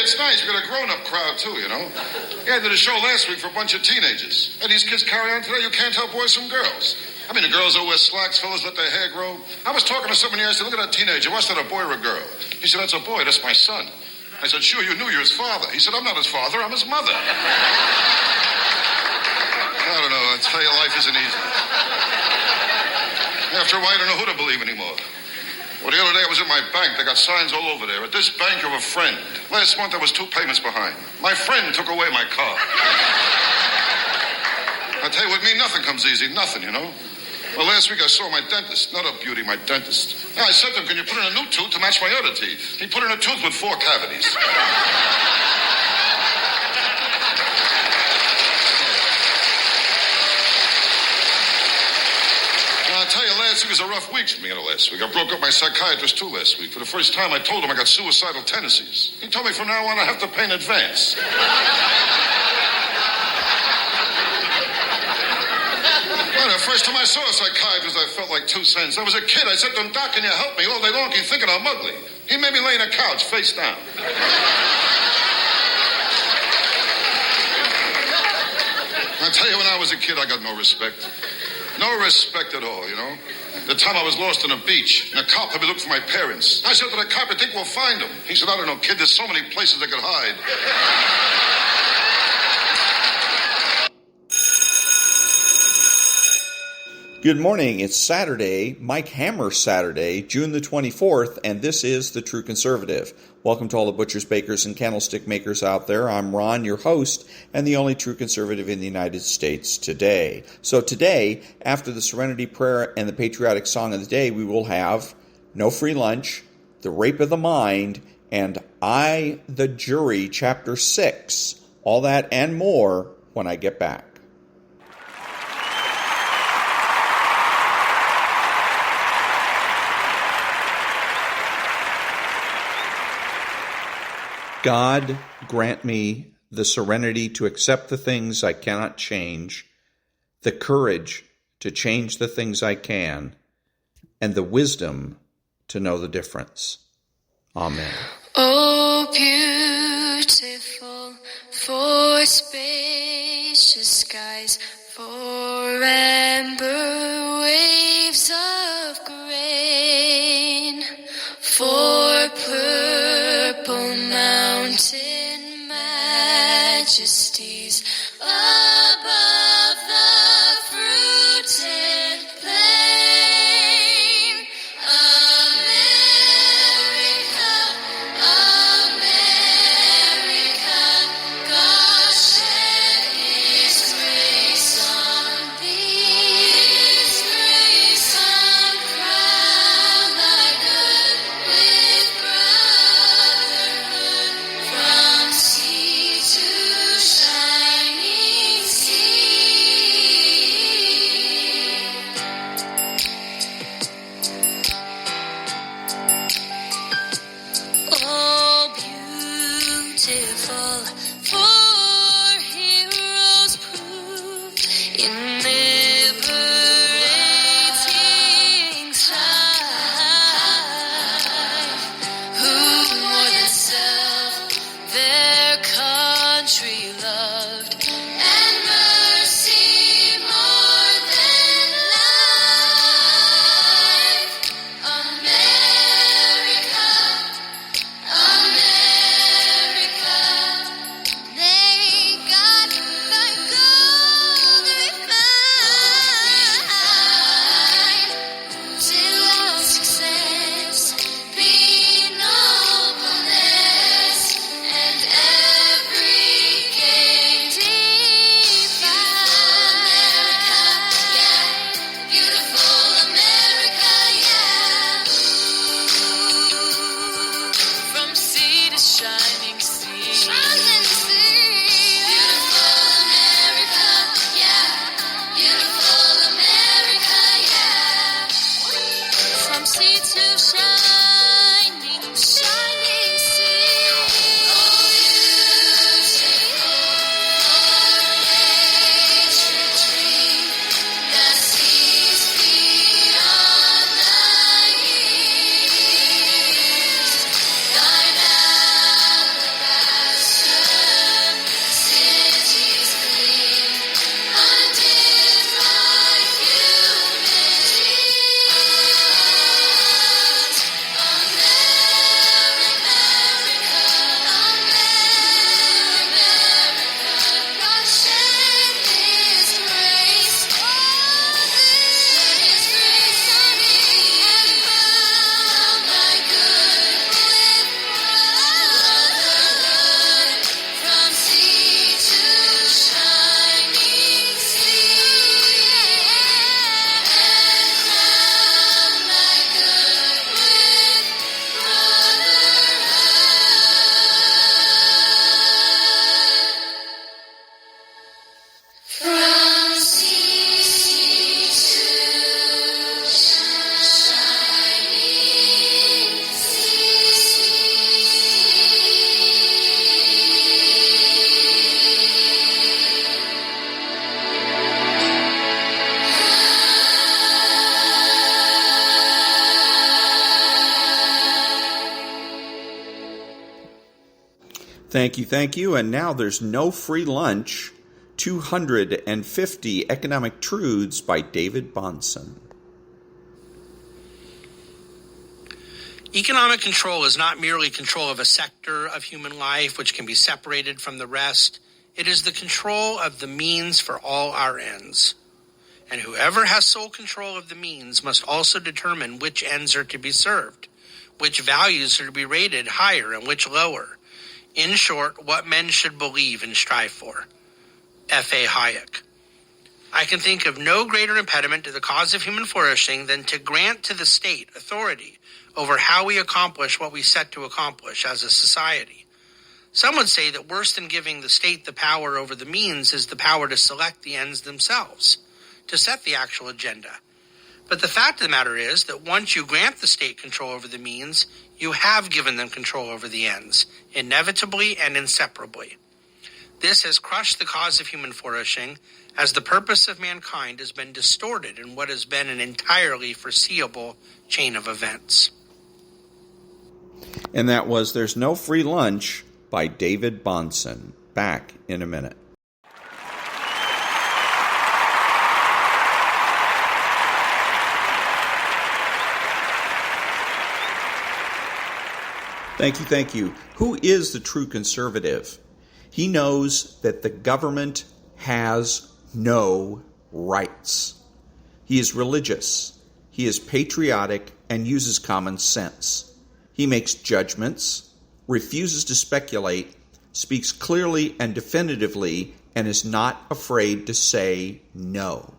it's nice. We got a grown-up crowd, too, you know. Yeah, I did a show last week for a bunch of teenagers. And these kids carry on today. You can't tell boys from girls. I mean, the girls all wear slacks, fellas let their hair grow. I was talking to someone here. I said, look at that teenager. What's that, a boy or a girl? He said, that's a boy. That's my son. I said, sure, you knew you were his father. He said, I'm not his father. I'm his mother. I don't know. I tell you, life isn't easy. After a while, I don't know who to believe anymore. Well, the other day I was at my bank. They got signs all over there. At this bank, you're a friend. Last month, I was 2 payments behind. My friend took away my car. I tell you, with me, nothing comes easy. Nothing, you know. Well, last week I saw my dentist. Not a beauty, my dentist. Yeah, I said to him, can you put in a new tooth to match my other teeth? He put in a tooth with 4 cavities. I'll tell you, last week was a rough week for me, last week. I broke up my psychiatrist, too, last week. For the first time, I told him I got suicidal tendencies. He told me from now on I have to pay in advance. Well, the first time I saw a psychiatrist, I felt like 2 cents. I was a kid. I said to him, Doc, can you help me? All day long, he's thinking I'm ugly. He made me lay on a couch, face down. I tell you, when I was a kid, I got no respect. No respect at all, you know. The time I was lost on a beach, and a cop had me look for my parents. I said to the cop, I think we'll find them. He said, I don't know, kid, there's so many places they could hide. Good morning. It's Saturday, Mike Hammer Saturday, June the 24th, and this is The True Conservative. Welcome to all the butchers, bakers, and candlestick makers out there. I'm Ron, your host, and the only true conservative in the United States today. So today, after the Serenity Prayer and the patriotic song of the day, we will have No Free Lunch, The Rape of the Mind, and I, the Jury, Chapter 6. All that and more when I get back. God, grant me the serenity to accept the things I cannot change, the courage to change the things I can, and the wisdom to know the difference. Amen. Oh, beautiful for spacious skies, for amber waves of grain, for purple mountain majesties above the fruited plain. America, America, God shed His grace on thee, His grace uncrown thy good with brotherhood from sea to shining sea. Oh, beautiful for heroes prove in never-ending strife, who more than self their country loved, and mercy more than life. America, America, they got the gold refined. Till all success be nobleness, and every gain divine. Beautiful America, yeah. From sea to shining sea. Shining sea. Beautiful America, yeah. Beautiful America, yeah. From sea to shining, shining sea. Oh, beautiful nature tree that sees beyond the east. Thine alabaster Thank you. And now there's no free lunch. 250 Economic Truths by David-Bahnsen. Economic control is not merely control of a sector of human life which can be separated from the rest. It is the control of the means for all our ends. And whoever has sole control of the means must also determine which ends are to be served, which values are to be rated higher and which lower. In short, what men should believe and strive for. F.A. Hayek. I can think of no greater impediment to the cause of human flourishing than to grant to the state authority over how we accomplish what we set to accomplish as a society. Some would say that worse than giving the state the power over the means is the power to select the ends themselves, to set the actual agenda. But the fact of the matter is that once you grant the state control over the means, you have given them control over the ends, inevitably and inseparably. This has crushed the cause of human flourishing, as the purpose of mankind has been distorted in what has been an entirely foreseeable chain of events. And that was There's No Free Lunch by David-Bahnsen. Back in a minute. Thank you. Who is the true conservative? He knows that the government has no rights. He is religious. He is patriotic and uses common sense. He makes judgments, refuses to speculate, speaks clearly and definitively, and is not afraid to say no.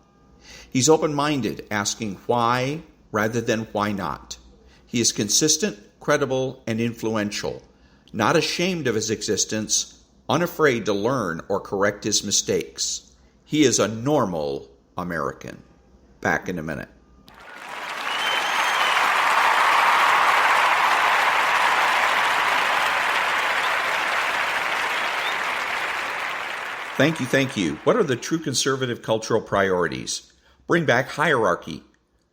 He's open-minded, asking why rather than why not. He is consistent, credible, and influential, not ashamed of his existence, unafraid to learn or correct his mistakes. He is a normal American. Back in a minute. Thank you. What are the true conservative cultural priorities? Bring back hierarchy.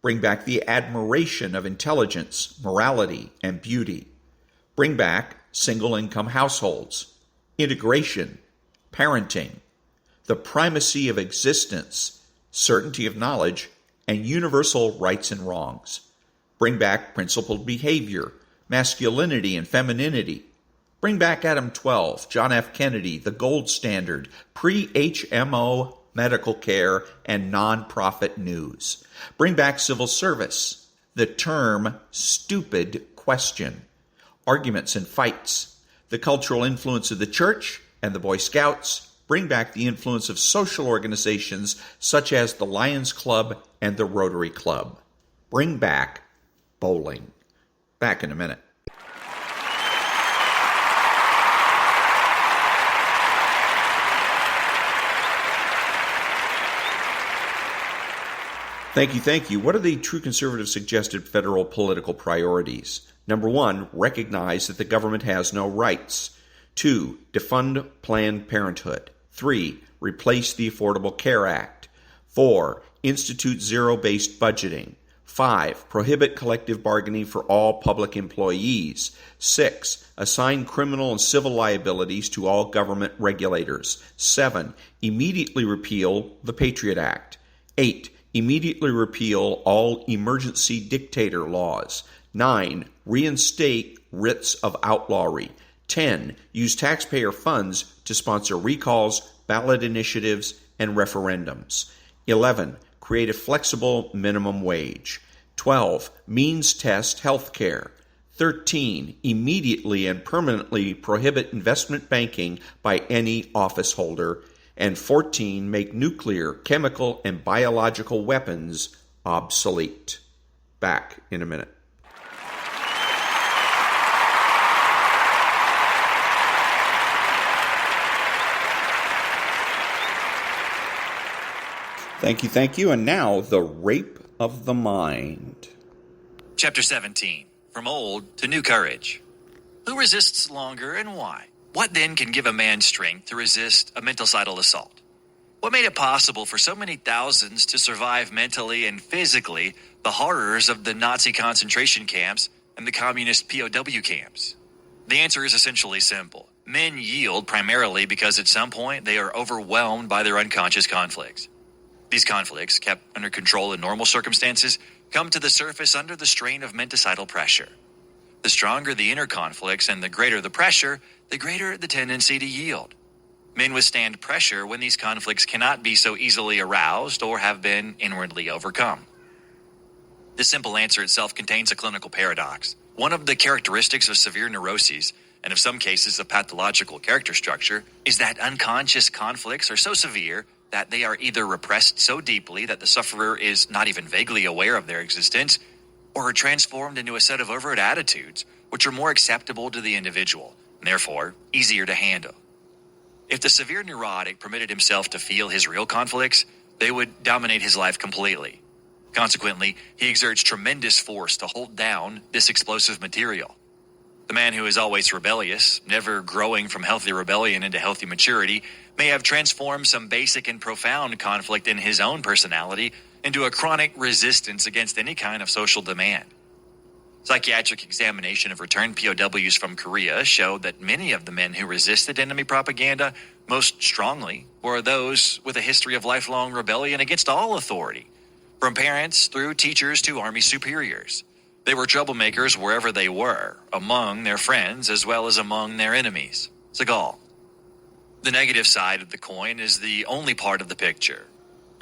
Bring back the admiration of intelligence, morality, and beauty. Bring back single-income households, integration, parenting, the primacy of existence, certainty of knowledge, and universal rights and wrongs. Bring back principled behavior, masculinity and femininity. Bring back Adam 12, John F. Kennedy, the gold standard, pre-HMO medical care, and nonprofit news. Bring back civil service, the term stupid question, arguments and fights, the cultural influence of the church and the Boy Scouts. Bring back the influence of social organizations such as the Lions Club and the Rotary Club. Bring back bowling. Back in a minute. Thank you. What are the true conservative suggested federal political priorities? Number 1, recognize that the government has no rights. 2, defund Planned Parenthood. 3, replace the Affordable Care Act. 4, institute zero-based budgeting. 5, prohibit collective bargaining for all public employees. 6, assign criminal and civil liabilities to all government regulators. 7, immediately repeal the Patriot Act. 8, immediately repeal all emergency dictator laws. 9, reinstate writs of outlawry. 10, use taxpayer funds to sponsor recalls, ballot initiatives, and referendums. 11, create a flexible minimum wage. 12, means test health care. 13, immediately and permanently prohibit investment banking by any office holder. And 14, make nuclear, chemical, and biological weapons obsolete. Back in a minute. Thank you. And now, the rape of the mind. Chapter 17, From Old to New Courage. Who resists longer and why? What then can give a man strength to resist a mentalcidal assault? What made it possible for so many thousands to survive mentally and physically the horrors of the Nazi concentration camps and the communist POW camps? The answer is essentially simple. Men yield primarily because at some point they are overwhelmed by their unconscious conflicts. These conflicts, kept under control in normal circumstances, come to the surface under the strain of menticidal pressure. The stronger the inner conflicts and the greater the pressure, the greater the tendency to yield. Men withstand pressure when these conflicts cannot be so easily aroused or have been inwardly overcome. This simple answer itself contains a clinical paradox. One of the characteristics of severe neuroses, and of some cases of pathological character structure, is that unconscious conflicts are so severe that they are either repressed so deeply that the sufferer is not even vaguely aware of their existence, or are transformed into a set of overt attitudes which are more acceptable to the individual, and therefore easier to handle. If the severe neurotic permitted himself to feel his real conflicts, they would dominate his life completely. Consequently, he exerts tremendous force to hold down this explosive material. The man who is always rebellious, never growing from healthy rebellion into healthy maturity, may have transformed some basic and profound conflict in his own personality into a chronic resistance against any kind of social demand. Psychiatric examination of returned POWs from Korea showed that many of the men who resisted enemy propaganda most strongly were those with a history of lifelong rebellion against all authority, from parents through teachers to army superiors. They were troublemakers wherever they were, among their friends as well as among their enemies. Seagal. The negative side of the coin is the only part of the picture.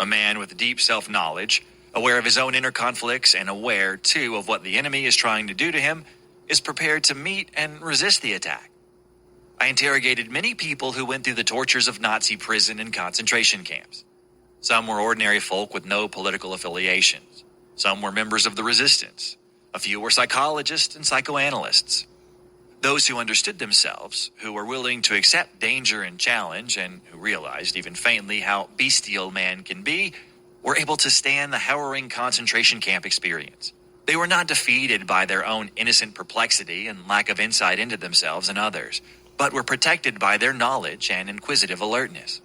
A man with deep self-knowledge, aware of his own inner conflicts and aware, too, of what the enemy is trying to do to him, is prepared to meet and resist the attack. I interrogated many people who went through the tortures of Nazi prison and concentration camps. Some were ordinary folk with no political affiliations. Some were members of the resistance. A few were psychologists and psychoanalysts. Those who understood themselves, who were willing to accept danger and challenge, and who realized even faintly how bestial man can be, were able to stand the harrowing concentration camp experience. They were not defeated by their own innocent perplexity and lack of insight into themselves and others, but were protected by their knowledge and inquisitive alertness.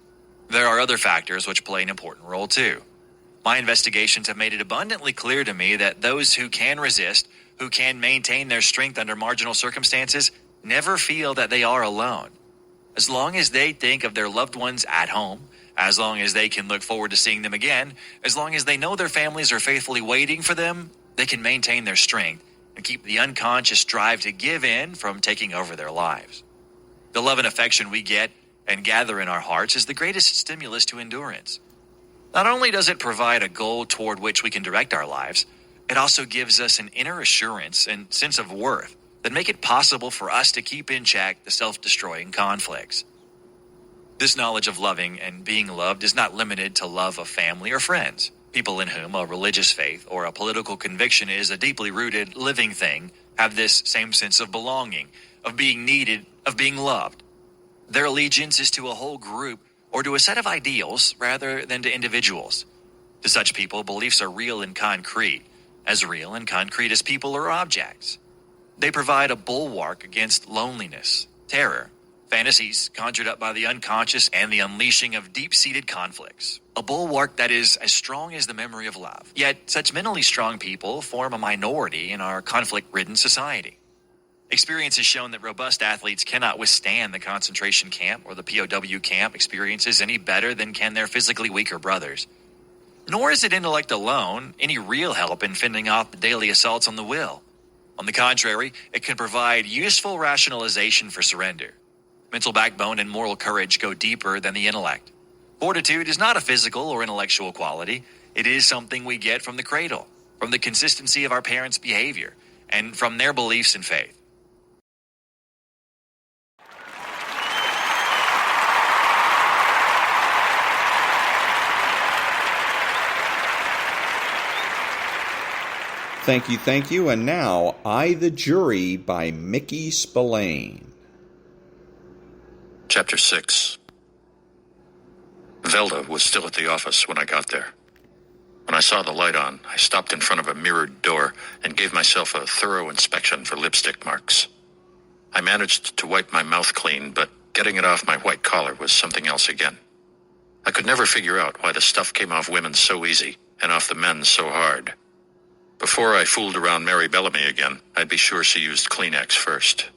There are other factors which play an important role too. My investigations have made it abundantly clear to me that those who can resist, who can maintain their strength under marginal circumstances, never feel that they are alone. As long as they think of their loved ones at home, as long as they can look forward to seeing them again, as long as they know their families are faithfully waiting for them, they can maintain their strength and keep the unconscious drive to give in from taking over their lives. The love and affection we get and gather in our hearts is the greatest stimulus to endurance. Not only does it provide a goal toward which we can direct our lives, it also gives us an inner assurance and sense of worth that make it possible for us to keep in check the self-destroying conflicts. This knowledge of loving and being loved is not limited to love of family or friends. People in whom a religious faith or a political conviction is a deeply rooted, living thing have this same sense of belonging, of being needed, of being loved. Their allegiance is to a whole group or to a set of ideals rather than to individuals. To such people, beliefs are real and concrete, as real and concrete as people or objects. They provide a bulwark against loneliness, terror, fantasies conjured up by the unconscious, and the unleashing of deep-seated conflicts. A bulwark that is as strong as the memory of love. Yet, such mentally strong people form a minority in our conflict-ridden society. Experience has shown that robust athletes cannot withstand the concentration camp or the POW camp experiences any better than can their physically weaker brothers. Nor is it intellect alone any real help in fending off the daily assaults on the will. On the contrary, it can provide useful rationalization for surrender. Mental backbone and moral courage go deeper than the intellect. Fortitude is not a physical or intellectual quality. It is something we get from the cradle, from the consistency of our parents' behavior, and from their beliefs and faith. Thank you. And now, I, the Jury by Mickey-Spillane. Chapter 6. Velda was still at the office when I got there. When I saw the light on, I stopped in front of a mirrored door and gave myself a thorough inspection for lipstick marks. I managed to wipe my mouth clean, but getting it off my white collar was something else again. I could never figure out why the stuff came off women so easy and off the men so hard. Before I fooled around Mary Bellamy again, I'd be sure she used Kleenex first.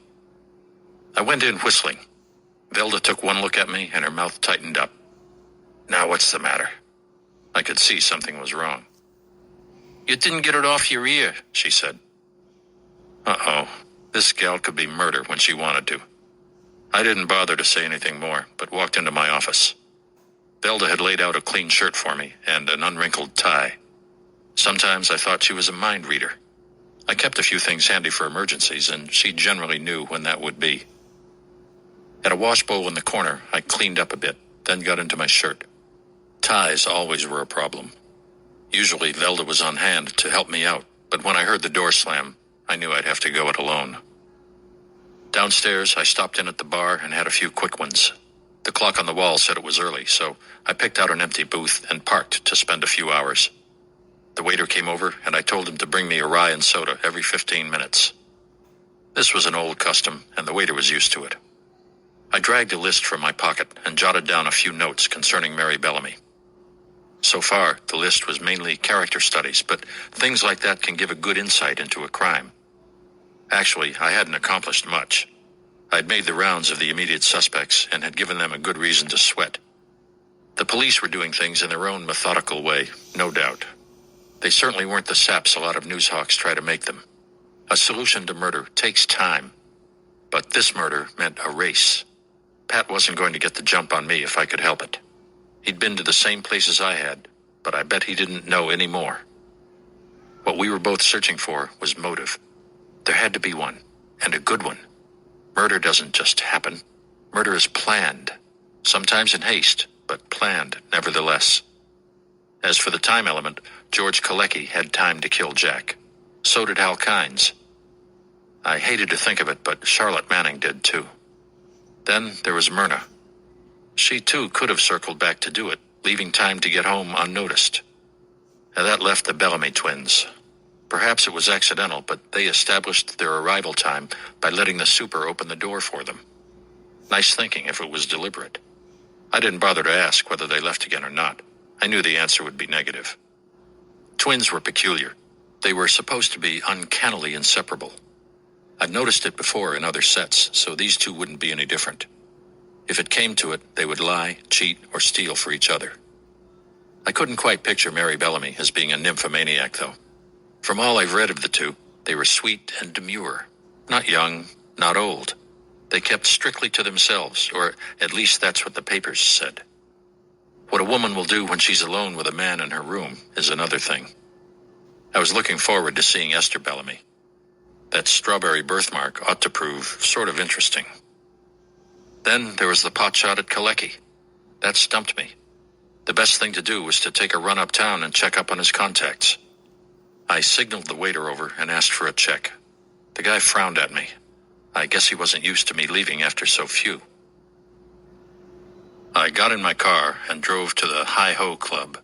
I went in whistling. Velda took one look at me and her mouth tightened up. "Now what's the matter?" I could see something was wrong. "You didn't get it off your ear," she said. Uh-oh, this gal could be murder when she wanted to. I didn't bother to say anything more, but walked into my office. Velda had laid out a clean shirt for me and an unwrinkled tie. Sometimes I thought she was a mind reader. I kept a few things handy for emergencies, and she generally knew when that would be. At a wash bowl in the corner, I cleaned up a bit, then got into my shirt. Ties always were a problem. Usually Velda was on hand to help me out, but when I heard the door slam, I knew I'd have to go it alone. Downstairs, I stopped in at the bar and had a few quick ones. The clock on the wall said it was early, so I picked out an empty booth and parked to spend a few hours. The waiter came over, and I told him to bring me a rye and soda every 15 minutes. This was an old custom, and the waiter was used to it. I dragged a list from my pocket and jotted down a few notes concerning Mary Bellamy. So far, the list was mainly character studies, but things like that can give a good insight into a crime. Actually, I hadn't accomplished much. I'd made the rounds of the immediate suspects and had given them a good reason to sweat. The police were doing things in their own methodical way, no doubt. They certainly weren't the saps a lot of newshawks try to make them. A solution to murder takes time. But this murder meant a race. Pat wasn't going to get the jump on me if I could help it. He'd been to the same places I had, but I bet he didn't know any more. What we were both searching for was motive. There had to be one, and a good one. Murder doesn't just happen. Murder is planned, sometimes in haste, but planned nevertheless. As for the time element, George Kalecki had time to kill Jack. So did Hal Kynes. I hated to think of it, but Charlotte Manning did too. Then there was Myrna. She too could have circled back to do it, leaving time to get home unnoticed. And that left the Bellamy twins. Perhaps it was accidental, but they established their arrival time by letting the super open the door for them. Nice thinking if it was deliberate. I didn't bother to ask whether they left again or not. I knew the answer would be negative. Twins were peculiar. They were supposed to be uncannily inseparable. I'd noticed it before in other sets, so these two wouldn't be any different. If it came to it, they would lie, cheat, or steal for each other. I couldn't quite picture Mary Bellamy as being a nymphomaniac, though. From all I've read of the two, they were sweet and demure. Not young, not old. They kept strictly to themselves, or at least that's what the papers said. What a woman will do when she's alone with a man in her room is another thing. I was looking forward to seeing Esther Bellamy. That strawberry birthmark ought to prove sort of interesting. Then there was the potshot at Kalecki. That stumped me. The best thing to do was to take a run uptown and check up on his contacts. I signaled the waiter over and asked for a check. The guy frowned at me. I guess he wasn't used to me leaving after so few. I got in my car and drove to the Hi-Ho Club.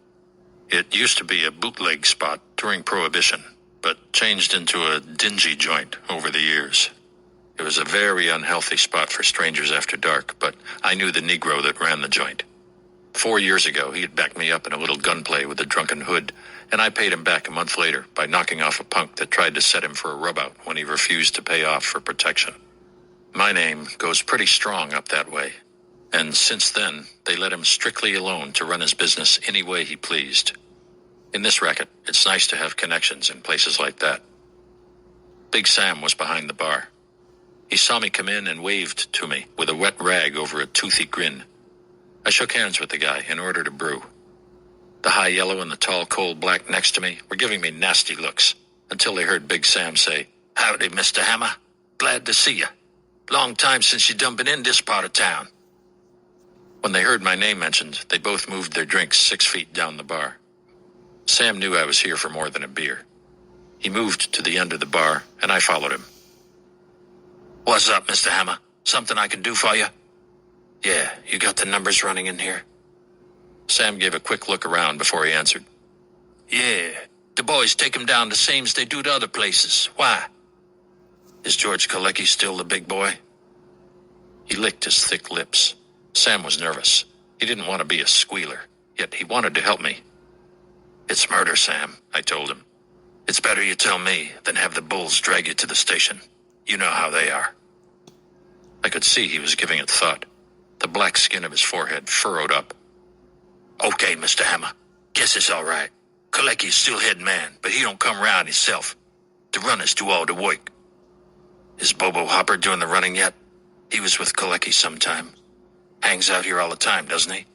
It used to be a bootleg spot during Prohibition, but changed into a dingy joint over the years. It was a very unhealthy spot for strangers after dark, but I knew the Negro that ran the joint. 4 years ago, he had backed me up in a little gunplay with a drunken hood, and I paid him back a month later by knocking off a punk that tried to set him for a rub-out when he refused to pay off for protection. My name goes pretty strong up that way, and since then, they let him strictly alone to run his business any way he pleased. In this racket, it's nice to have connections in places like that. Big Sam was behind the bar. He saw me come in and waved to me with a wet rag over a toothy grin. I shook hands with the guy and ordered a brew. The high yellow and the tall coal black next to me were giving me nasty looks until they heard Big Sam say, "Howdy, Mr. Hammer. Glad to see you. Long time since you done been in this part of town." When they heard my name mentioned, they both moved their drinks 6 feet down the bar. Sam knew I was here for more than a beer. He moved to the end of the bar, and I followed him. "What's up, Mr. Hammer? Something I can do for you?" "Yeah, you got the numbers running in here?" Sam gave a quick look around before he answered. "Yeah, the boys take 'em down the same as they do to other places. Why?" "Is George Kalecki still the big boy?" He licked his thick lips. Sam was nervous. He didn't want to be a squealer, yet he wanted to help me. "It's murder, Sam," I told him. "It's better you tell me than have the bulls drag you to the station. You know how they are." I could see he was giving it thought. the black skin of his forehead furrowed up. "Okay, Mr. Hammer. Guess it's all right. Kalecki's still head man, but he don't come round himself. The runners do all the work." "Is Bobo Hopper doing the running yet? He was with Kalecki sometime. Hangs out here all the time, doesn't he?"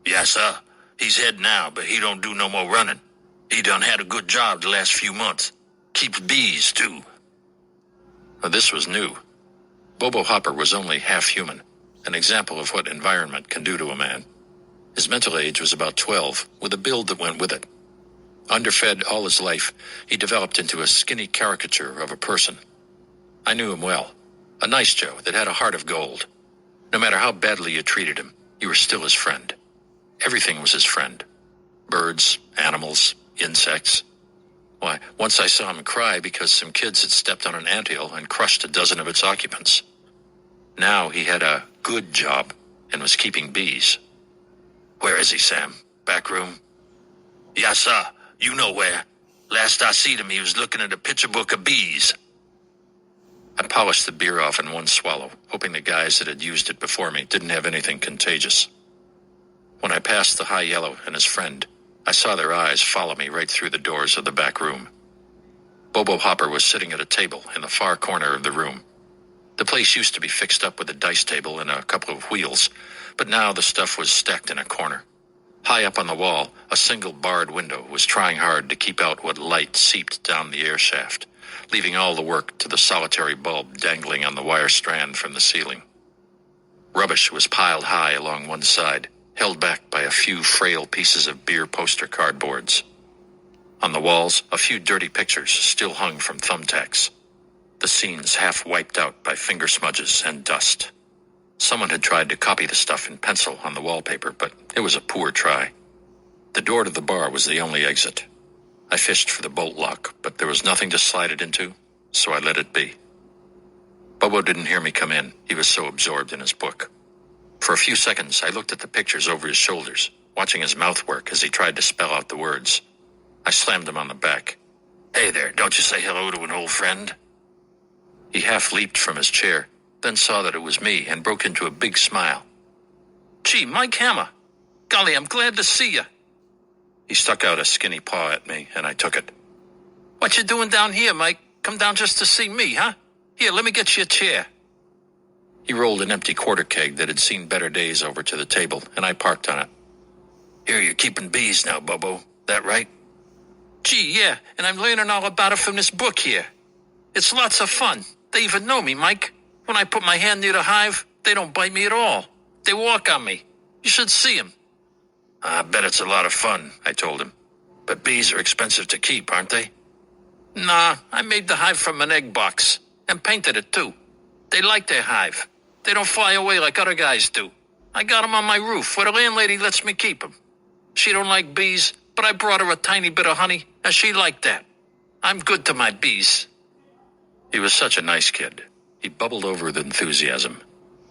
"Yes, sir. He's head now, but he don't do no more running. He done had a good job the last few months. Keeps bees, too." Well, this was new. Bobo Hopper was only half human, an example of what environment can do to a man. His mental age was about 12, with a build that went with it. Underfed all his life, he developed into a skinny caricature of a person. I knew him well. A nice Joe that had a heart of gold. No matter how badly you treated him, you were still his friend. Everything was his friend. Birds, animals, insects. Why, once I saw him cry because some kids had stepped on an anthill and crushed a dozen of its occupants. Now he had a good job and was keeping bees. "Where is he, Sam? Back room?" "Yes, sir. You know where. Last I seen him, he was looking at a picture book of bees." I polished the beer off in one swallow, hoping the guys that had used it before me didn't have anything contagious. When I passed the High Yellow and his friend, I saw their eyes follow me right through the doors of the back room. Bobo Hopper was sitting at a table in the far corner of the room. The place used to be fixed up with a dice table and a couple of wheels, but now the stuff was stacked in a corner. High up on the wall, a single barred window was trying hard to keep out what light seeped down the air shaft, leaving all the work to the solitary bulb dangling on the wire strand from the ceiling. Rubbish was piled high along one side, held back by a few frail pieces of beer poster cardboards. On the walls, a few dirty pictures still hung from thumbtacks. The scenes half wiped out by finger smudges and dust. Someone had tried to copy the stuff in pencil on the wallpaper, but it was a poor try. The door to the bar was the only exit. I fished for the bolt lock, but there was nothing to slide it into, so I let it be. Bobo didn't hear me come in. He was so absorbed in his book. For a few seconds, I looked at the pictures over his shoulders, watching his mouth work as he tried to spell out the words. I slammed him on the back. "Hey there, don't you say hello to an old friend?" He half leaped from his chair, then saw that it was me and broke into a big smile. "Gee, Mike Hammer. Golly, I'm glad to see you." He stuck out a skinny paw at me, and I took it. "What you doing down here, Mike? Come down just to see me, huh? Here, let me get you a chair." He rolled an empty quarter keg that had seen better days over to the table, and I parked on it. "Here you're keeping bees now, Bobo. That right?" "Gee, yeah, and I'm learning all about it from this book here. It's lots of fun. They even know me, Mike. When I put my hand near the hive, they don't bite me at all. They walk on me. You should see them." "I bet it's a lot of fun," I told him. "But bees are expensive to keep, aren't they?" "Nah, I made the hive from an egg box, and painted it too. They like their hive. They don't fly away like other guys do. I got them on my roof, where the landlady lets me keep them. She don't like bees, but I brought her a tiny bit of honey, and she liked that. I'm good to my bees." He was such a nice kid. He bubbled over with enthusiasm,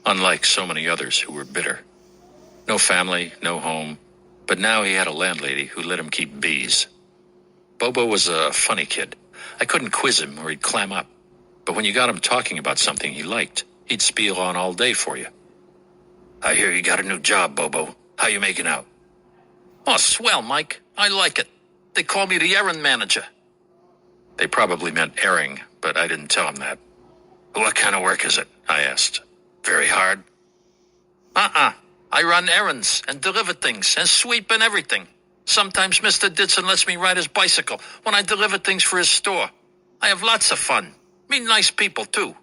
unlike so many others who were bitter. No family, no home, but now he had a landlady who let him keep bees. Bobo was a funny kid. I couldn't quiz him or he'd clam up. But when you got him talking about something he liked, he'd spiel on all day for you. "I hear you got a new job, Bobo. How you making out?" "Oh, swell, Mike. I like it. They call me the errand manager." They probably meant erring, but I didn't tell him that. "What kind of work is it?" I asked. "Very hard?" I run errands and deliver things and sweep and everything. Sometimes Mr. Ditson lets me ride his bicycle when I deliver things for his store. I have lots of fun. Meet nice people, too."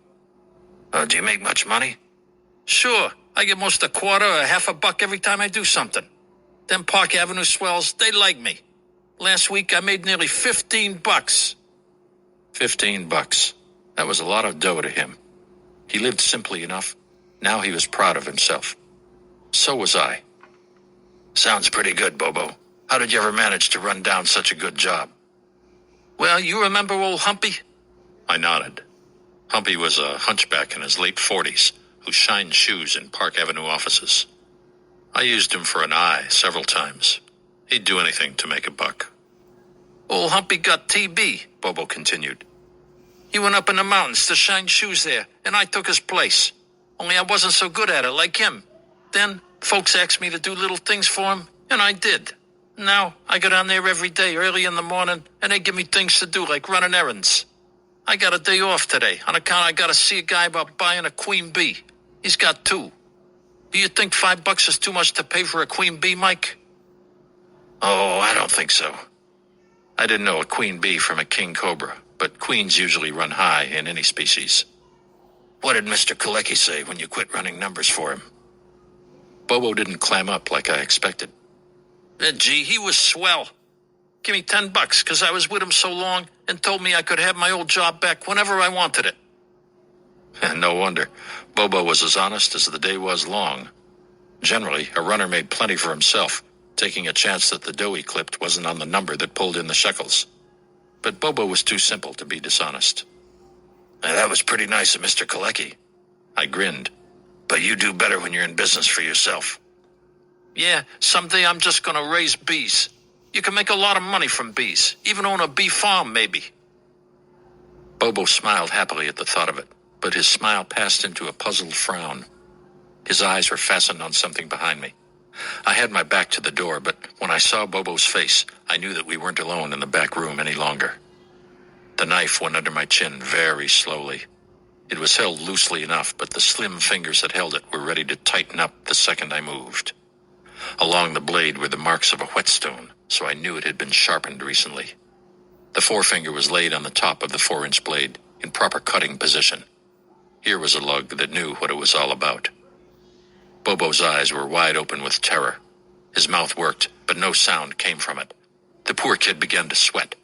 Do you make much money?" "Sure. I get most a quarter or half a buck every time I do something. Them Park Avenue swells, they like me. Last week I made nearly $15. $15. That was a lot of dough to him. He lived simply enough. Now he was proud of himself. So was I. "Sounds pretty good, Bobo. How did you ever manage to run down such a good job?" "Well, you remember old Humpy?" I nodded. Humpy was a hunchback in his late 40s who shined shoes in Park Avenue offices. I used him for an eye several times. He'd do anything to make a buck. "Old Humpy got TB, Bobo continued. He went up in the mountains to shine shoes there, and I took his place. Only I wasn't so good at it like him. Then, folks asked me to do little things for them, and I did. Now, I go down there every day early in the morning, and they give me things to do, like running errands. I got a day off today, on account I got to see a guy about buying a queen bee. He's got 2. Do you think $5 is too much to pay for a queen bee, Mike? Oh, I don't think so. I didn't know a queen bee from a king cobra, but queens usually run high in any species. What did Mr. Kalecki say when you quit running numbers for him? Bobo didn't clam up like I expected. Gee, he was swell. Give me $10 because I was with him so long, and told me I could have my old job back whenever I wanted it. No wonder. Bobo was as honest as the day was long. Generally, a runner made plenty for himself, taking a chance that the dough he clipped wasn't on the number that pulled in the shekels. But Bobo was too simple to be dishonest. That was pretty nice of Mr. Kalecki. I grinned. But you do better when you're in business for yourself. Yeah, someday I'm just going to raise bees. You can make a lot of money from bees, even own a bee farm, maybe. Bobo smiled happily at the thought of it, but his smile passed into a puzzled frown. His eyes were fastened on something behind me. I had my back to the door, but when I saw Bobo's face, I knew that we weren't alone in the back room any longer. The knife went under my chin very slowly. It was held loosely enough, but the slim fingers that held it were ready to tighten up the second I moved. Along the blade were the marks of a whetstone, so I knew it had been sharpened recently. The forefinger was laid on the top of the 4-inch blade, in proper cutting position. Here was a lug that knew what it was all about. Bobo's eyes were wide open with terror. His mouth worked, but no sound came from it. The poor kid began to sweat,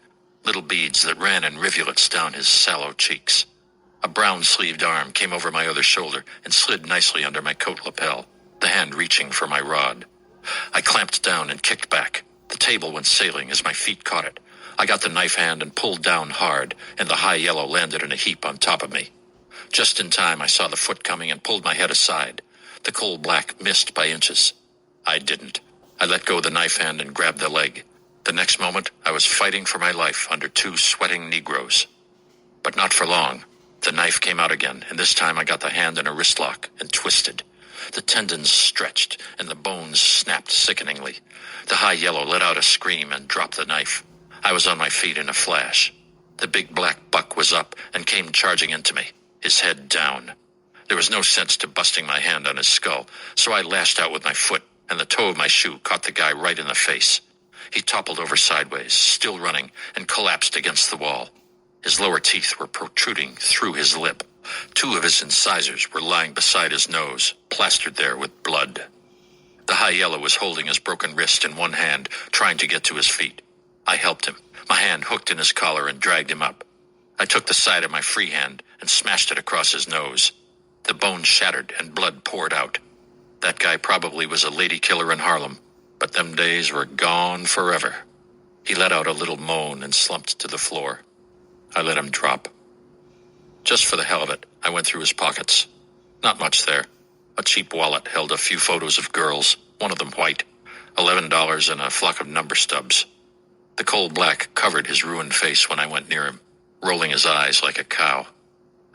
little beads that ran in rivulets down his sallow cheeks. A brown-sleeved arm came over my other shoulder and slid nicely under my coat lapel, the hand reaching for my rod. I clamped down and kicked back. The table went sailing as my feet caught it. I got the knife hand and pulled down hard, and the high yellow landed in a heap on top of me. Just in time, I saw the foot coming and pulled my head aside. The coal black missed by inches. I didn't. I let go of the knife hand and grabbed the leg. The next moment, I was fighting for my life under 2 sweating Negroes. But not for long. The knife came out again, and this time I got the hand in a wrist lock and twisted. The tendons stretched, and the bones snapped sickeningly. The high yellow let out a scream and dropped the knife. I was on my feet in a flash. The big black buck was up and came charging into me, his head down. There was no sense to busting my hand on his skull, so I lashed out with my foot, and the toe of my shoe caught the guy right in the face. He toppled over sideways, still running, and collapsed against the wall. His lower teeth were protruding through his lip. 2 of his incisors were lying beside his nose, plastered there with blood. The high yellow was holding his broken wrist in one hand, trying to get to his feet. I helped him, my hand hooked in his collar, and dragged him up. I took the side of my free hand and smashed it across his nose. The bone shattered and blood poured out. That guy probably was a lady killer in Harlem, but them days were gone forever. He let out a little moan and slumped to the floor. I let him drop. Just for the hell of it, I went through his pockets. Not much there. A cheap wallet held a few photos of girls, one of them white, $11 and a flock of number stubs. The coal black covered his ruined face when I went near him, rolling his eyes like a cow.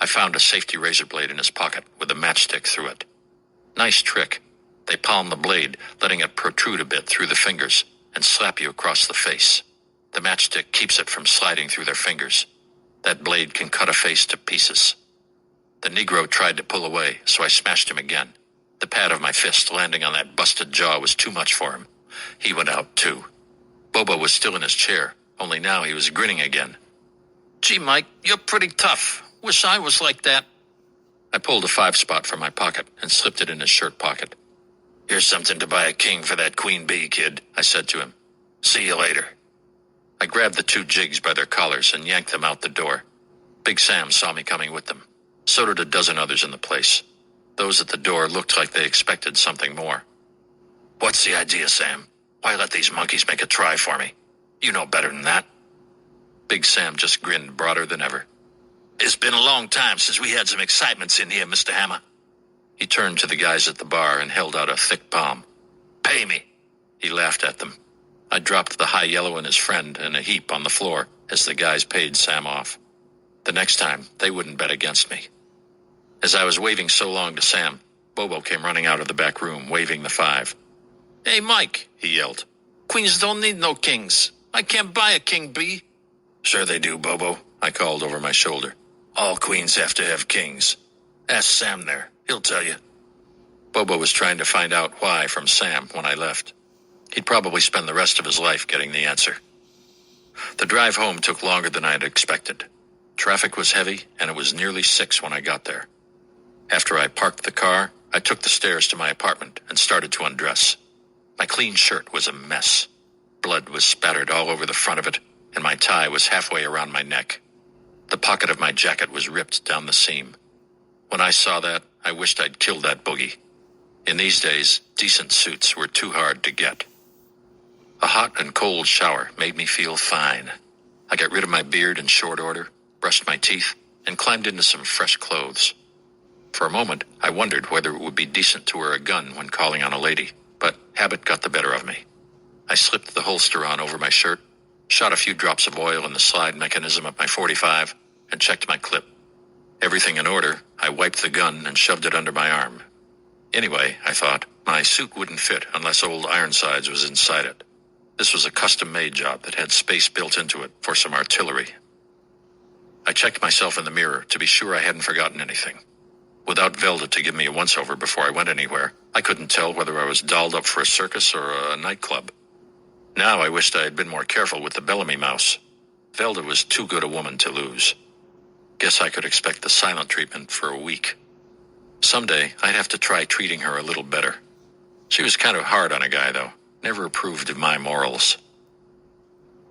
I found a safety razor blade in his pocket with a matchstick through it. Nice trick. They palm the blade, letting it protrude a bit through the fingers, and slap you across the face. The matchstick keeps it from sliding through their fingers. That blade can cut a face to pieces. The Negro tried to pull away, so I smashed him again. The pad of my fist landing on that busted jaw was too much for him. He went out, too. Bobo was still in his chair, only now he was grinning again. Gee, Mike, you're pretty tough. Wish I was like that. I pulled a 5-spot from my pocket and slipped it in his shirt pocket. Here's something to buy a king for that queen bee, kid, I said to him. See you later. I grabbed the 2 jigs by their collars and yanked them out the door. Big Sam saw me coming with them. So did a dozen others in the place. Those at the door looked like they expected something more. What's the idea, Sam? Why let these monkeys make a try for me? You know better than that. Big Sam just grinned broader than ever. It's been a long time since we had some excitements in here, Mr. Hammer. He turned to the guys at the bar and held out a thick palm. Pay me. He laughed at them. I dropped the high yellow and his friend in a heap on the floor as the guys paid Sam off. The next time, they wouldn't bet against me. As I was waving so long to Sam, Bobo came running out of the back room, waving the 5. "Hey, Mike," he yelled. "Queens don't need no kings. I can't buy a king bee." "Sure they do, Bobo," I called over my shoulder. "All queens have to have kings. Ask Sam there. He'll tell you." Bobo was trying to find out why from Sam when I left. He'd probably spend the rest of his life getting the answer. The drive home took longer than I had expected. Traffic was heavy, and it was nearly 6 when I got there. After I parked the car, I took the stairs to my apartment and started to undress. My clean shirt was a mess. Blood was spattered all over the front of it, and my tie was halfway around my neck. The pocket of my jacket was ripped down the seam. When I saw that, I wished I'd killed that boogie. In these days, decent suits were too hard to get. A hot and cold shower made me feel fine. I got rid of my beard in short order, brushed my teeth, and climbed into some fresh clothes. For a moment, I wondered whether it would be decent to wear a gun when calling on a lady, but habit got the better of me. I slipped the holster on over my shirt, shot a few drops of oil in the slide mechanism of my .45, and checked my clip. Everything in order, I wiped the gun and shoved it under my arm. Anyway, I thought, my suit wouldn't fit unless old Ironsides was inside it. This was a custom-made job that had space built into it for some artillery. I checked myself in the mirror to be sure I hadn't forgotten anything. Without Velda to give me a once-over before I went anywhere, I couldn't tell whether I was dolled up for a circus or a nightclub. Now I wished I had been more careful with the Bellamy mouse. Velda was too good a woman to lose. Guess I could expect the silent treatment for a week. Someday, I'd have to try treating her a little better. She was kind of hard on a guy, though. Never approved of my morals.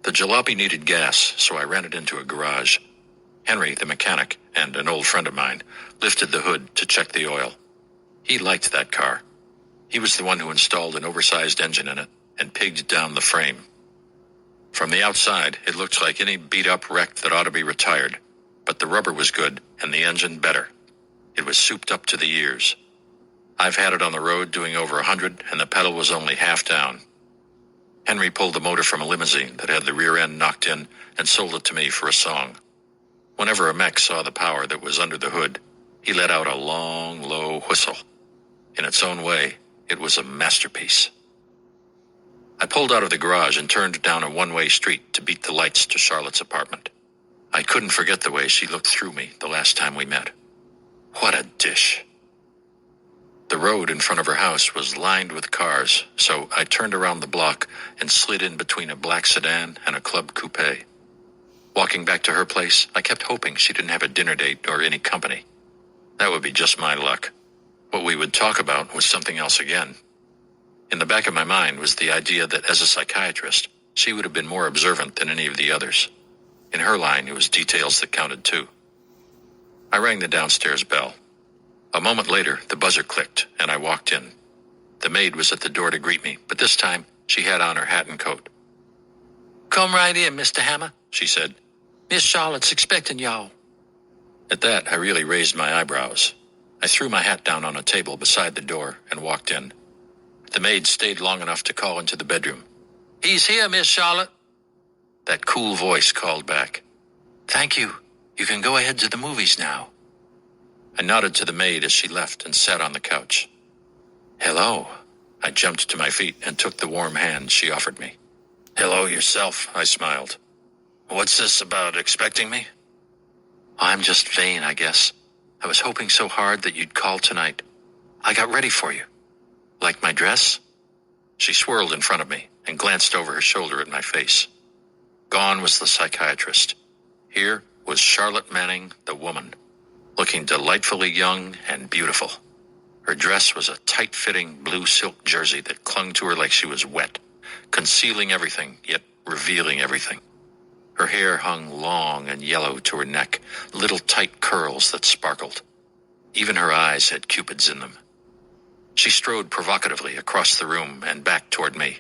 The jalopy needed gas, so I ran it into a garage. Henry, the mechanic, and an old friend of mine, lifted the hood to check the oil. He liked that car. He was the one who installed an oversized engine in it and pigged down the frame. From the outside, it looked like any beat-up wreck that ought to be retired, but the rubber was good and the engine better. It was souped up to the ears. I've had it on the road doing over 100, and the pedal was only half down. Henry pulled the motor from a limousine that had the rear end knocked in and sold it to me for a song. Whenever a mech saw the power that was under the hood, he let out a long, low whistle. In its own way, it was a masterpiece. I pulled out of the garage and turned down a one-way street to beat the lights to Charlotte's apartment. I couldn't forget the way she looked through me the last time we met. What a dish. The road in front of her house was lined with cars, so I turned around the block and slid in between a black sedan and a club coupe. Walking back to her place, I kept hoping she didn't have a dinner date or any company. That would be just my luck. What we would talk about was something else again. In the back of my mind was the idea that as a psychiatrist, she would have been more observant than any of the others. In her line, it was details that counted too. I rang the downstairs bell. A moment later, the buzzer clicked, and I walked in. The maid was at the door to greet me, but this time, she had on her hat and coat. "Come right in, Mr. Hammer," she said. "Miss Charlotte's expecting y'all." At that, I really raised my eyebrows. I threw my hat down on a table beside the door and walked in. The maid stayed long enough to call into the bedroom. "He's here, Miss Charlotte." That cool voice called back. "Thank you. You can go ahead to the movies now." I nodded to the maid as she left and sat on the couch. "Hello." I jumped to my feet and took the warm hand she offered me. "Hello yourself," I smiled. "What's this about expecting me?" "I'm just vain, I guess. I was hoping so hard that you'd call tonight. I got ready for you. Like my dress?" She swirled in front of me and glanced over her shoulder at my face. Gone was the psychiatrist. Here was Charlotte Manning, the woman, looking delightfully young and beautiful. Her dress was a tight-fitting blue silk jersey that clung to her like she was wet, concealing everything, yet revealing everything. Her hair hung long and yellow to her neck, little tight curls that sparkled. Even her eyes had cupids in them. She strode provocatively across the room and back toward me.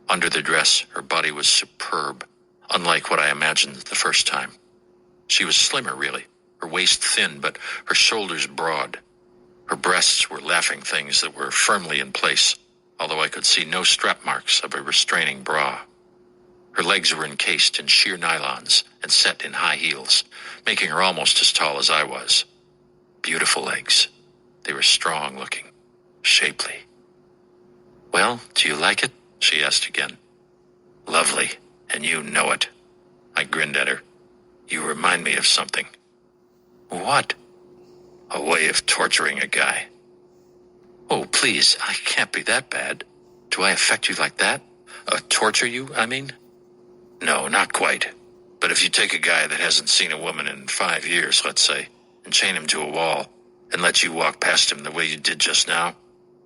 Under the dress, her body was superb, unlike what I imagined the first time. She was slimmer, really, her waist thin, but her shoulders broad. Her breasts were laughing things that were firmly in place, although I could see no strap marks of a restraining bra. Her legs were encased in sheer nylons and set in high heels, making her almost as tall as I was. Beautiful legs. They were strong looking. shapely. Well, do you like it? She asked again. Lovely, and you know it. I grinned at her. You remind me of something. What? A way of torturing a guy. Oh, please, I can't be that bad. Do I affect you like that? Torture you, I mean? No, not quite. But if you take a guy that hasn't seen a woman in 5 years, let's say, and chain him to a wall, and let you walk past him the way you did just now,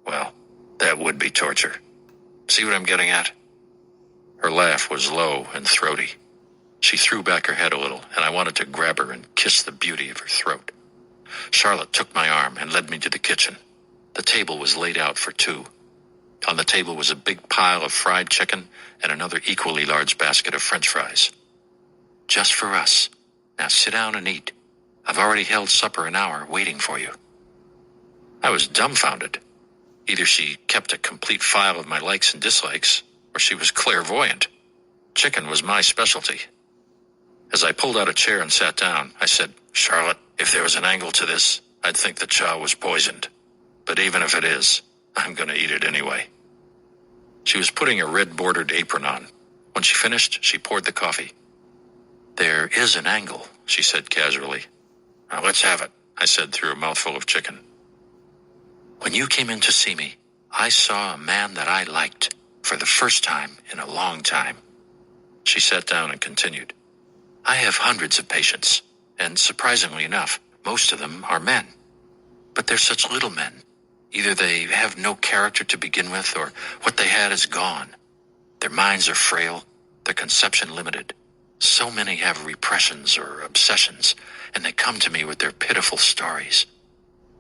well, that would be torture. See what I'm getting at? Her laugh was low and throaty. She threw back her head a little, and I wanted to grab her and kiss the beauty of her throat. Charlotte took my arm and led me to the kitchen. The table was laid out for two. On the table was a big pile of fried chicken and another equally large basket of French fries. Just for us. Now sit down and eat. I've already held supper an hour waiting for you. I was dumbfounded. Either she kept a complete file of my likes and dislikes, or she was clairvoyant. Chicken was my specialty. As I pulled out a chair and sat down, I said, Charlotte, if there was an angle to this, I'd think the chow was poisoned. But even if it is, I'm going to eat it anyway. She was putting a red-bordered apron on. When she finished, she poured the coffee. There is an angle, she said casually. Now let's have it, I said through a mouthful of chicken. When you came in to see me, I saw a man that I liked for the first time in a long time. She sat down and continued. I have hundreds of patients, and surprisingly enough, most of them are men. But they're such little men. Either they have no character to begin with, or what they had is gone. Their minds are frail, their conception limited. So many have repressions or obsessions, and they come to me with their pitiful stories.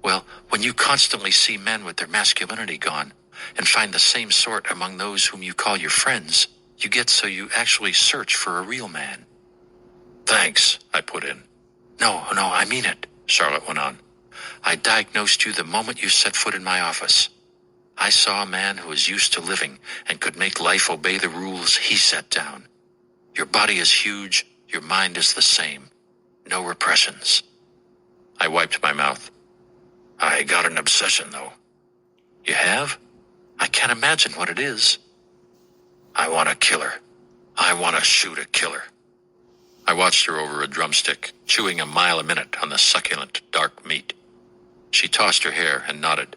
Well, when you constantly see men with their masculinity gone, and find the same sort among those whom you call your friends, you get so you actually search for a real man. Thanks, I put in. No, I mean it, Charlotte went on. I diagnosed you the moment you set foot in my office. I saw a man who was used to living and could make life obey the rules he set down. Your body is huge, your mind is the same. No repressions. I wiped my mouth. I got an obsession, though. You have? I can't imagine what it is. I want a killer. I want to shoot a killer. I watched her over a drumstick, chewing a mile a minute on the succulent, dark meat. She tossed her hair and nodded.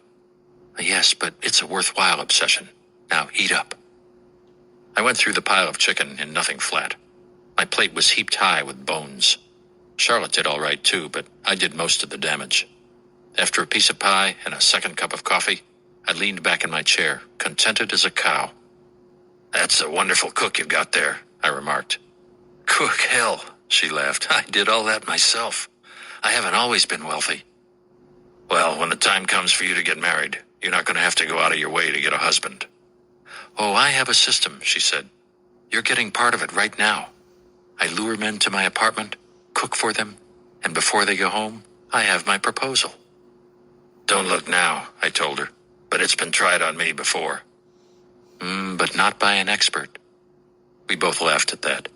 Yes, but it's a worthwhile obsession. Now eat up. I went through the pile of chicken in nothing flat. My plate was heaped high with bones. Charlotte did all right, too, but I did most of the damage. After a piece of pie and a second cup of coffee, I leaned back in my chair, contented as a cow. That's a wonderful cook you've got there, I remarked. Cook, hell, she laughed. I did all that myself. I haven't always been wealthy. Well, when the time comes for you to get married, you're not going to have to go out of your way to get a husband. Oh, I have a system, she said. You're getting part of it right now. I lure men to my apartment, cook for them, and before they go home, I have my proposal. Don't look now, I told her, but it's been tried on me before. But not by an expert. We both laughed at that.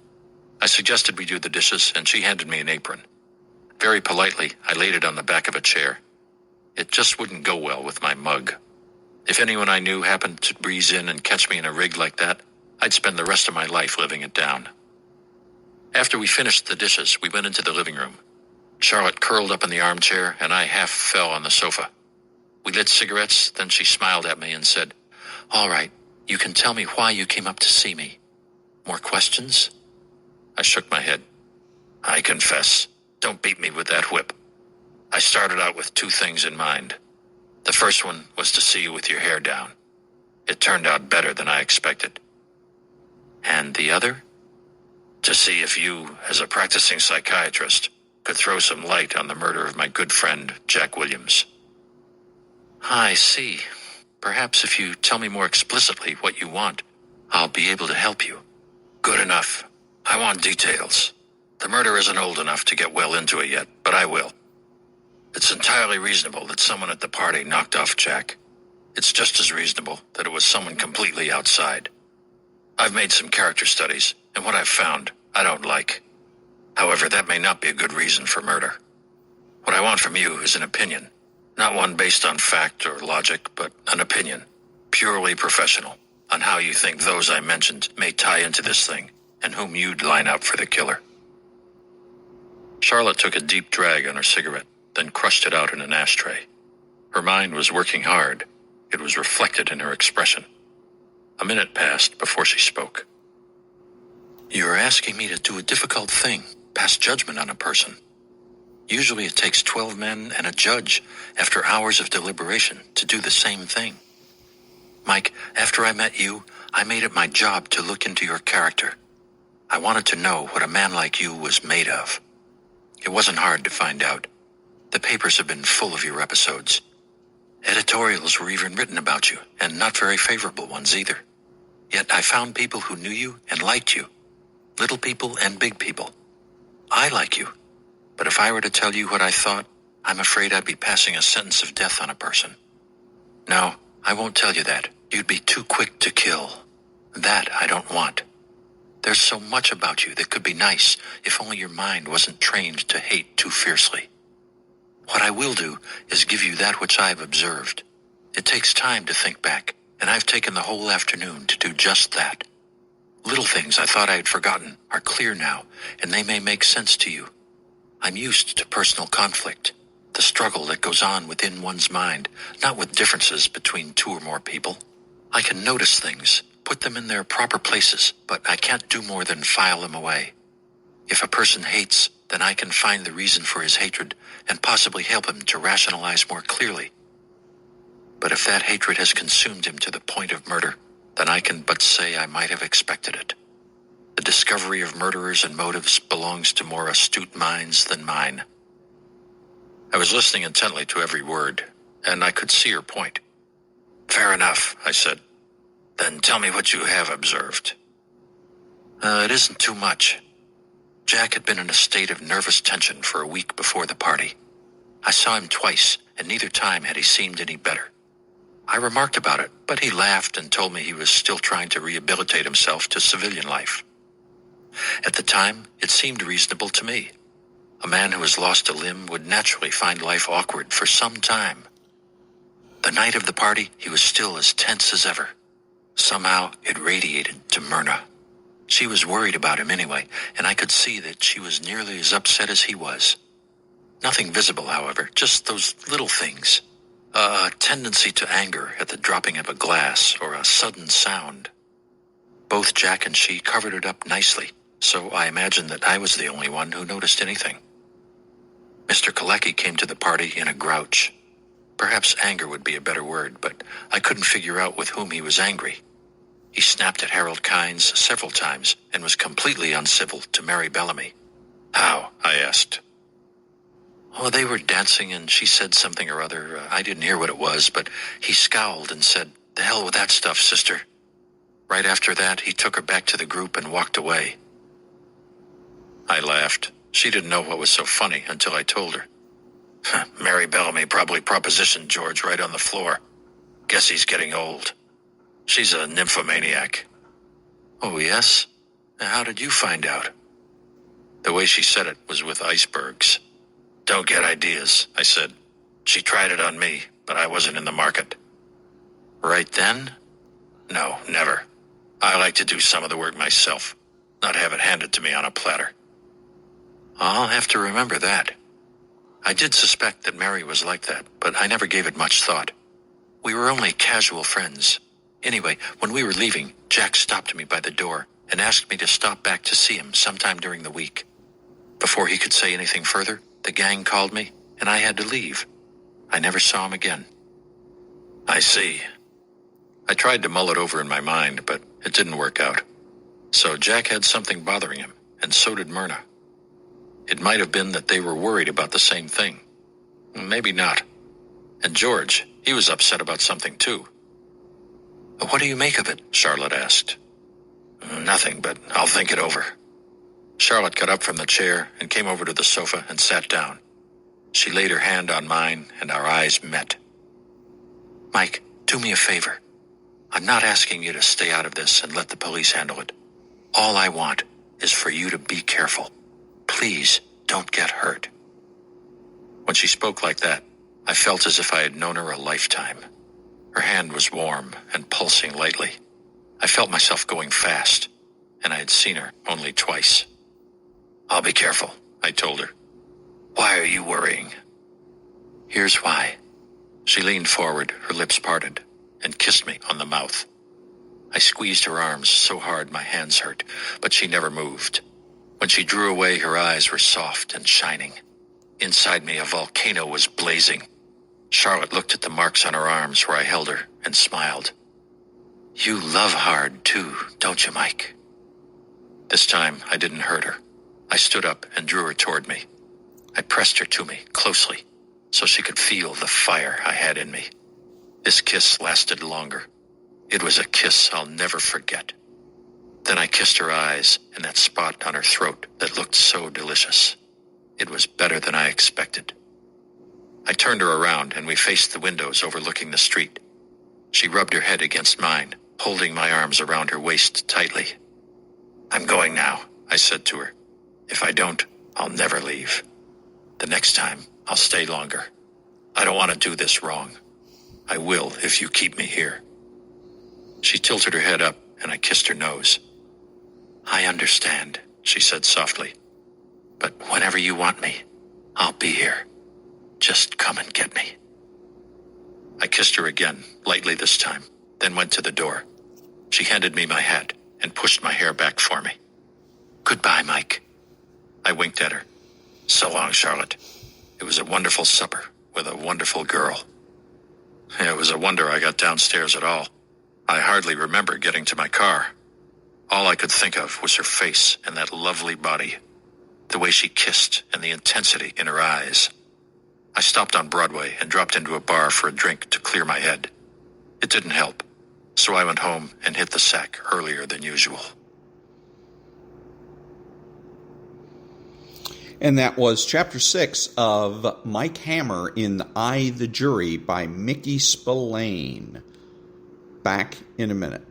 I suggested we do the dishes, and she handed me an apron. Very politely, I laid it on the back of a chair. It just wouldn't go well with my mug. If anyone I knew happened to breeze in and catch me in a rig like that, I'd spend the rest of my life living it down. After we finished the dishes, we went into the living room. Charlotte curled up in the armchair, and I half fell on the sofa. We lit cigarettes, then she smiled at me and said, All right, you can tell me why you came up to see me. More questions? I shook my head. I confess. Don't beat me with that whip. I started out with two things in mind. The first one was to see you with your hair down. It turned out better than I expected. And the other? To see if you, as a practicing psychiatrist, could throw some light on the murder of my good friend, Jack Williams. I see. Perhaps if you tell me more explicitly what you want, I'll be able to help you. Good enough. I want details. The murder isn't old enough to get well into it yet, but I will. It's entirely reasonable that someone at the party knocked off Jack. It's just as reasonable that it was someone completely outside. I've made some character studies, and what I've found, I don't like. However, that may not be a good reason for murder. What I want from you is an opinion, Not one based on fact or logic, but an opinion, purely professional, on how you think those I mentioned may tie into this thing, and whom you'd line up for the killer. Charlotte took a deep drag on her cigarette, then crushed it out in an ashtray. Her mind was working hard. It was reflected in her expression. A minute passed before she spoke. You're asking me to do a difficult thing, pass judgment on a person. Usually it takes 12 men and a judge, after hours of deliberation, to do the same thing. Mike, after I met you, I made it my job to look into your character. I wanted to know what a man like you was made of. It wasn't hard to find out. The papers have been full of your episodes. Editorials were even written about you, and not very favorable ones either. Yet I found people who knew you and liked you. Little people and big people. I like you. But if I were to tell you what I thought, I'm afraid I'd be passing a sentence of death on a person. No, I won't tell you that. You'd be too quick to kill. That I don't want. There's so much about you that could be nice if only your mind wasn't trained to hate too fiercely. What I will do is give you that which I've observed. It takes time to think back, and I've taken the whole afternoon to do just that. Little things I thought I had forgotten are clear now, and they may make sense to you. I'm used to personal conflict, the struggle that goes on within one's mind, not with differences between two or more people. I can notice things, put them in their proper places, but I can't do more than file them away. If a person hates, then I can find the reason for his hatred and possibly help him to rationalize more clearly. But if that hatred has consumed him to the point of murder, then I can but say I might have expected it. The discovery of murderers and motives belongs to more astute minds than mine. I was listening intently to every word, and I could see her point. Fair enough, I said. Then tell me what you have observed. It isn't too much. Jack had been in a state of nervous tension for a week before the party. I saw him twice, and neither time had he seemed any better. I remarked about it, but he laughed and told me he was still trying to rehabilitate himself to civilian life. At the time, it seemed reasonable to me. A man who has lost a limb would naturally find life awkward for some time. The night of the party, he was still as tense as ever. Somehow, it radiated to Myrna. She was worried about him anyway, and I could see that she was nearly as upset as he was. Nothing visible, however, just those little things. A tendency to anger at the dropping of a glass or a sudden sound. Both Jack and she covered it up nicely, so I imagined that I was the only one who noticed anything. Mr. Kalecki came to the party in a grouch. Perhaps anger would be a better word, but I couldn't figure out with whom he was angry. He snapped at Harold Kynes several times and was completely uncivil to Mary Bellamy. How? I asked. Oh, they were dancing and she said something or other. I didn't hear what it was, but he scowled and said, "The hell with that stuff, sister." Right after that, he took her back to the group and walked away. I laughed. She didn't know what was so funny until I told her. Mary Bellamy probably propositioned George right on the floor. Guess he's getting old. She's a nymphomaniac. Oh, yes? How did you find out? The way she said it was with icebergs. Don't get ideas, I said. She tried it on me, but I wasn't in the market. Right then? No, never. I like to do some of the work myself, not have it handed to me on a platter. I'll have to remember that. I did suspect that Mary was like that, but I never gave it much thought. We were only casual friends. Anyway, when we were leaving, Jack stopped me by the door and asked me to stop back to see him sometime during the week. Before he could say anything further, the gang called me, and I had to leave. I never saw him again. I see. I tried to mull it over in my mind, but it didn't work out. So Jack had something bothering him, and so did Myrna. It might have been that they were worried about the same thing. Maybe not. And George, he was upset about something too. What do you make of it? Charlotte asked. Nothing, but I'll think it over. Charlotte got up from the chair and came over to the sofa and sat down. She laid her hand on mine, and our eyes met. Mike, do me a favor. I'm not asking you to stay out of this and let the police handle it. All I want is for you to be careful. Please don't get hurt. When she spoke like that, I felt as if I had known her a lifetime. Her hand was warm and pulsing lightly. I felt myself going fast, and I had seen her only twice. "I'll be careful," I told her. "Why are you worrying?" "Here's why." She leaned forward, her lips parted, and kissed me on the mouth. I squeezed her arms so hard my hands hurt, but she never moved. When she drew away, her eyes were soft and shining. Inside me, a volcano was blazing. Charlotte looked at the marks on her arms where I held her and smiled. "You love hard, too, don't you, Mike?" This time, I didn't hurt her. I stood up and drew her toward me. I pressed her to me closely so she could feel the fire I had in me. This kiss lasted longer. It was a kiss I'll never forget. Then I kissed her eyes and that spot on her throat that looked so delicious. It was better than I expected. I turned her around and we faced the windows overlooking the street. She rubbed her head against mine, holding my arms around her waist tightly. "I'm going now," I said to her. "If I don't, I'll never leave. The next time, I'll stay longer. I don't want to do this wrong. I will if you keep me here." She tilted her head up and I kissed her nose. "I understand," she said softly. "But whenever you want me, I'll be here. Just come and get me." I kissed her again, lightly this time, then went to the door. She handed me my hat and pushed my hair back for me. "Goodbye, Mike." I winked at her. "So long, Charlotte. It was a wonderful supper with a wonderful girl." It was a wonder I got downstairs at all. I hardly remember getting to my car. All I could think of was her face and that lovely body, the way she kissed and the intensity in her eyes. I stopped on Broadway and dropped into a bar for a drink to clear my head. It didn't help, so I went home and hit the sack earlier than usual. And that was Chapter 6 of Mike Hammer in I, the Jury by Mickey-Spillane. Back in a minute.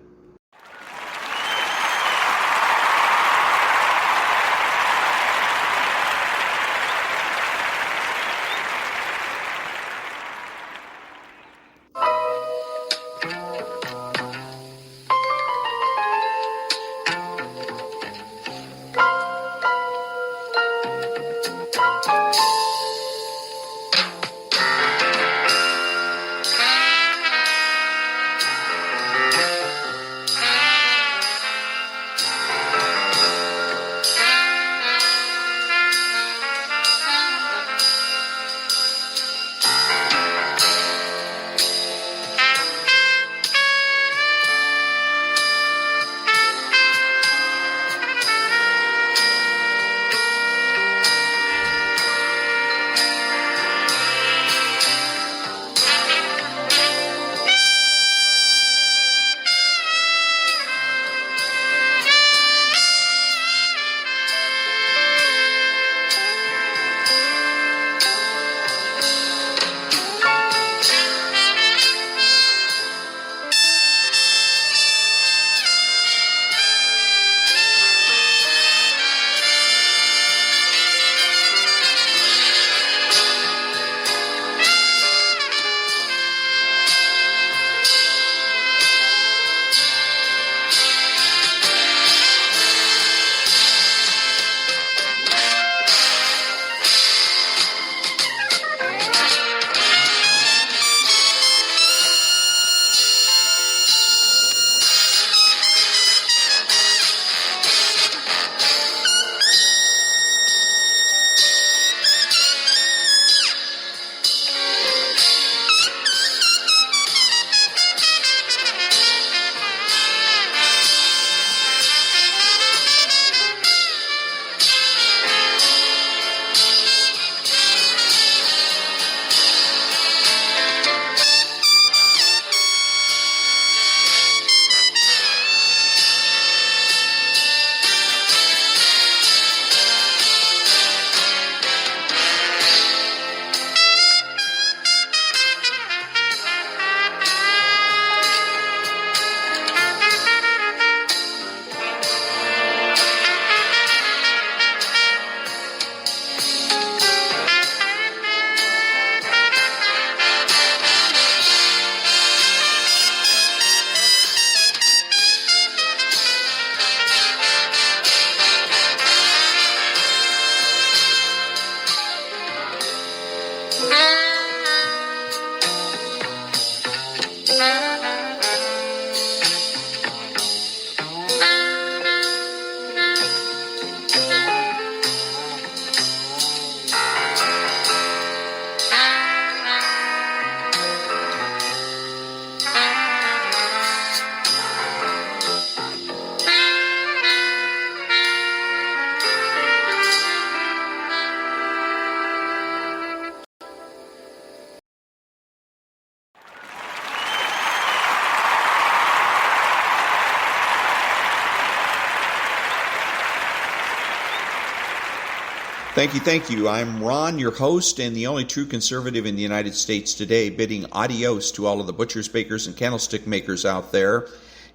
Thank you. I'm Ron, your host and the only true conservative in the United States today, bidding adios to all of the butchers, bakers, and candlestick makers out there.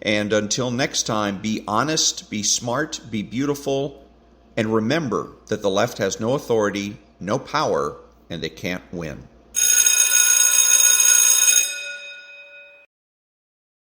And until next time, be honest, be smart, be beautiful, and remember that the left has no authority, no power, and they can't win.